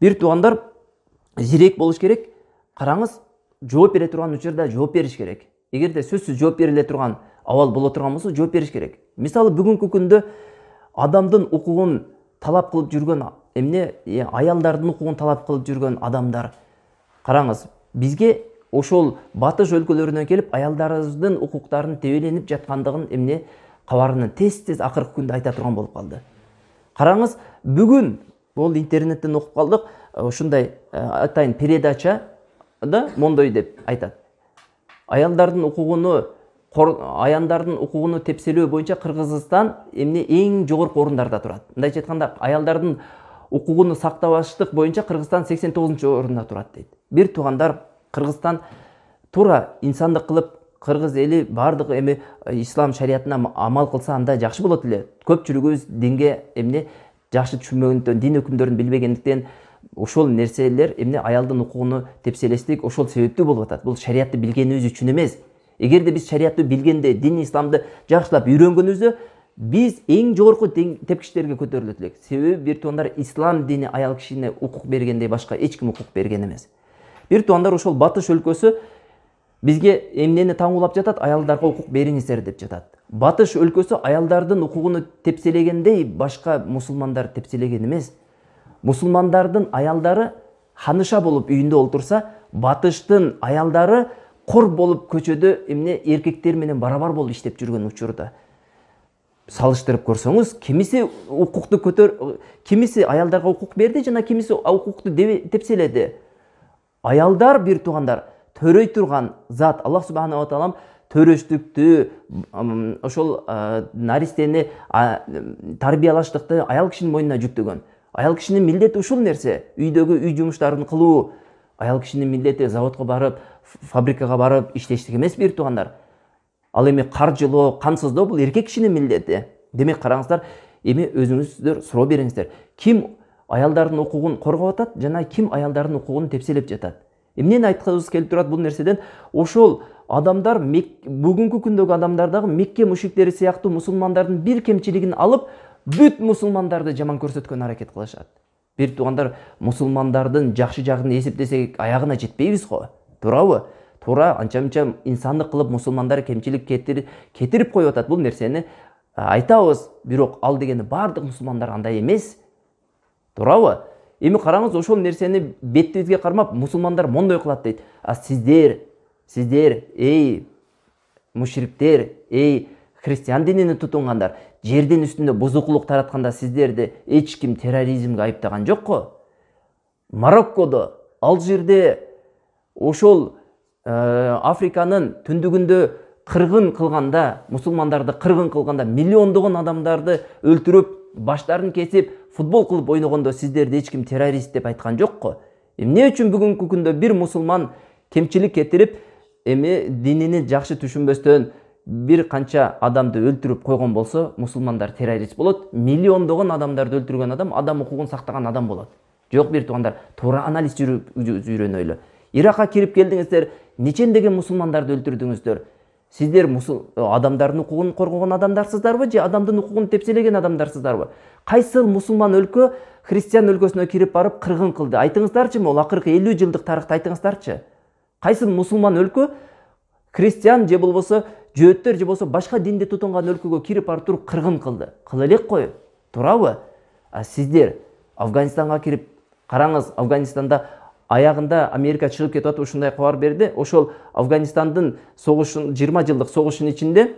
Бир туугандар, зирек болуш керек. Караңыз, жооп бере турган учурда жооп бериш керек. Эгерде сөзсүз жооп бериле турган абал боло турган болсо, жооп бериш керек. Мисалы, бүгүнкү күндө адамдын укугун талап кылып жүргөн аялдардын укугун талап кылып жүргөн адамдар. Караңыз, бизге ошол батыш өлкөлөрүнөн келип, аялдарыбыздын укуктарынын тебеленип жаткандыгын кабарын тез акыркы күндө айта турган болуп калды. Караңыз, бүгүн бул интернеттен окуп калдык, ушундай атайын передача да мондой деп айтат. Аялдардын укугуну тепселөө боюнча Кыргызстан эң жогорку орундарда турат. Мындайча айтканда, аялдардын укугуну сактабаштык боюнча Кыргызстан 89-орунда турат дейт. Бир туугандар, Кыргызстан туура инсандык кылып, кыргыз эли бардык ислам шариятына амал кылса анда жакшы болот эле. Көпчүлүгүбүз динге жакшы түшүнбөгөндөн, дин өкүмдөрүн билбегендиктен ошол нерселер аялдын укугуну тепселештик, ошол себептүү болуп атат. Бул шариятты билгенибиз үчүн эмес. Эгерде биз шариятты билгенде, дин исламды жакшылап үйрөнгөнүбүздө, биз эң жогорку тепкичтерге көтөрүлөт элек. Себеби бир туугандар, ислам дини аял кишине укук бергендей башка эч ким укук берген эмес. Бир туугандар, ошол батыш өлкөсү бизге эмнени таңуулап жатат? Аялдарга укук бериңиздер деп жатат. Батыш өлкөсү аялдардын укугуну тепселегендей башка мусулмандар тепселеген эмес. Мусулмандардын аялдары ханыша болуп үйүндө олтурса, батыштын аялдары кор болуп көчөдө эркектер менен барабар болуп иштеп жүргөн учурда салыштырып көрсөңүз, кимиси аялдарга укук берди жана кимиси укукту тепселеди. Аялдар, бир туугандар, төрөй турган зат Аллах субханаху ва таалам төрөштүктү, ошол наристени тарбиялаштыкты аял кишинин мойнуна жүктөгөн. Аял кишинин милдети ушул нерсе, үйдөгү үй жумуштарын кылуу. Аял кишинин милдети заводко барып, фабрикага барып иштештик эмес, бир туугандар. Ал эми каржылоо, камсыздоо бул эркек кишинин милдети. Демек, караңыздар, өзүңүздөр суроо бериңиздер. Ким аялдардын укугун коргоп атат жана ким аялдардын укугун тепселеп жатат? Эмнени айткыбыз келип турат бул нерседен? Ошол адамдар, бүгүнкү күндөгү адамдар дагы Мекке мушриктери сыяктуу мусулмандардын бир кемчилигин алып, бүт мусулмандарды жаман көрсөткөн аракет кылышат. Бир туугандар, мусулмандардын жакшы жагын эсептесек, аягына жетпейбиз го. Туурабы? Туура, анча-мынча инсандык кылып мусулмандар кемчилик кетирип коюп атат. Бул нерсени айтабыз, бирок ал дегени бардык мусулмандар андай эмес. Туурабы? Эми караңыз, ошол нерсени бетибизге кармап, мусулмандар мондой кылат дейт. Сиздер, эй мушриктер, эй христиан динини тутунгандар, жердин үстүндө бузукулук таратканда сиздерди эч ким терроризмге айыптаган жокко. Мароккодо, Алжирде, ошол Африканын түндүгүндө кыргын кылганда, мусулмандарды кыргын кылганда, миллиондогон адамдарды өлтүрүп, баштарын кесип, футбол кылып ойногондо сиздерди эч ким террорист деп айткан жокко. Эмне үчүн бүгүнкү күндө бир мусулман кемчилик кетирип, динини жакшы түшүнбөстөн бир канча адамды өлтүрүп койгон болсо, мусулмандар террорист болот. Миллиондогон адамдарды өлтүргөн адам укугун сактаган адам болот. Жок, бир туугандар, туура анализ үйрөнөлү. Иракка кирип келдиңиздер, нечендеген мусулмандарды өлтүрдүңүздөр? Сиздер адамдардын укугун коргогон адамдарсыздарбы же адамдын укугун тепселеген адамдарсыздарбы? Кайсыл мусулман өлкө христиан өлкөсүнө кирип барып кыргын кылды? Айтыңыздарчы, могул акыркы 50 жылдык тарыхты айтыңыздарчы. Кайсыл мусулман өлкө христиан же болбосо жөөттөр же болбосо башка динди тутунган өлкөгө кирип барып туруп кыргын кылды? Кыла элек кой. Туурабы? Сиздер Афганистанга кирип караңыз, Афганистанда аягында Америка чыгып кетип атып, ушундай кабар берди. Ошол Афганистандын согушун, 20 жылдык согушунун ичинде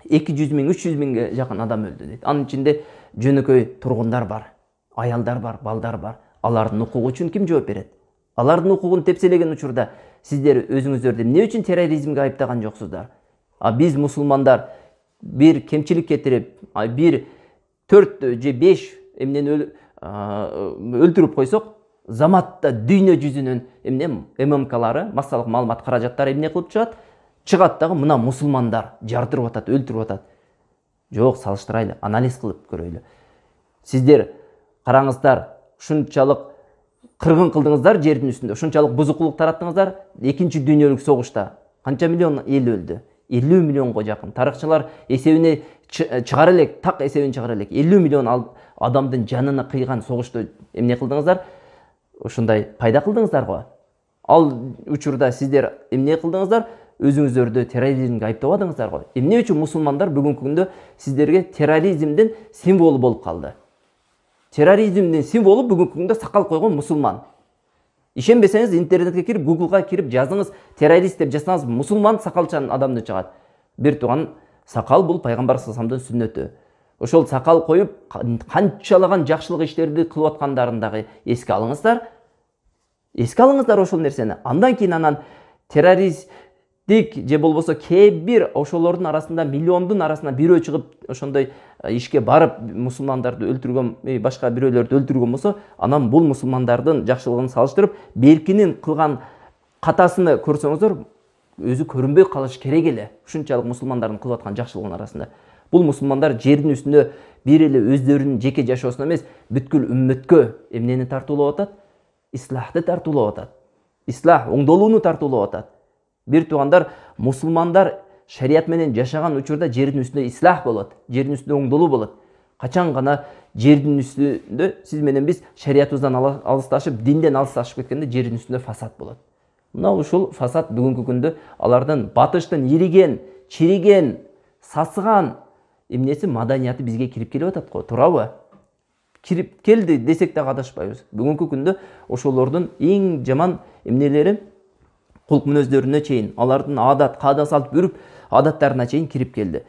200 миң, 300 миңге жакын адам өлдү дейт. Анын ичинде жөнөкөй тургундар бар, аялдар бар, балдар бар. Алардын укугу үчүн ким жооп берет? Алардын укугун тепселеген учурда сиздер өзүңүздөрдү эмне үчүн терроризмге айыптаган жоксуздар? Биз мусулмандар бир кемчилик кетирип, бир 4 же 5 эмнени өлтүрүп койсок, заматта дүйнө жүзүнүн ММКлары, массалык маалымат каражаттары эмне кылып чыгат дагы мына мусулмандар жардырып атат, өлтүрүп атат. Жок, салыштырайлы, анализ кылып көрөйлү. Сиздер караңыздар, ушунчалык кыргын кылдыңыздар жердин үстүндө, ушунчалык бузукулук тараттыңыздар. Экинчи дүйнөлүк согушта канча миллион эл өлдү? 50 миллионго жакын. Тарыхчылар эсебине чыгара элек, так эсебин чыгара элек. 50 миллион адамдын жанына кыйган согушта эмне кылдыңыздар? ушундай пайда кылдыңыздар го. Ал учурда сиздер эмне кылдыңыздар? Өзүңүздөрдү терроризмге айыптабадыңыздар го. Эмне үчүн мусулмандар бүгүнкү күндө сиздерге терроризмдин символу болуп калды? Терроризмдин символу бүгүнкү күндө сакал койгон мусулман. Ишенбесеңиз интернетке кирип, Google'га кирип жазыңыз, террорист деп жазсаңыз, мусулман сакалчан адамды чыгат. Бир туган сакал бул пайгамбар саллаллаху алейхи вассаламдын сүннөтү. Ошол сакал коюп канчалаган жакшылык иштерди кылып аткандарын дагы эске алыңыздар. Эске алыңыздар ошол нерсени. Андан кийин анан террористтик же болбосо кээ бир ошолордун арасында миллиондун арасына бирөө чыгып ошондой ишке барып мусулмандарды өлтүргөн, башка бирөөлөрдү өлтүргөн болсо, анан бул мусулмандардын жакшылыгын салыштырып, беркинин кылган катасыны көрсөңүздөр, өзү көрүнбөй калыш керек эле. Ушунчалык мусулмандардын кылып аткан жакшылыгынын арасында. Бул мусулмандар жердин үстүндө бир эле өздөрүнүн жеке жашоосуна эмес, бүткүл үммөткө эмнени тартуулап атат? Ислахты тартуулап атат. Ислах, оңдолууну тартуулап атат. Бир тугандар, мусулмандар шарият менен жашаган учурда жердин үстүндө ислах болот, жердин үстүндө оңдолуу болот. Качан гана жердин үстүндө сиз менен биз шариятыбыздан алысташып, динден алысташып кеткенде жердин үстүндө фасад болот. Мына ушул фасад бүгүнкү күндө алардын батыштын ириген, чириген, сасыган эмнеси, маданияты бизге кирип келип атат го, туурабы? Кирип келди десек да адашпайбыз. Бүгүнкү күндө ошолордун эң жаман эмнелери, кулк мүнөздөрүнө чейин, алардын адат, каада, салт, үрп адаттарына чейин кирип келди.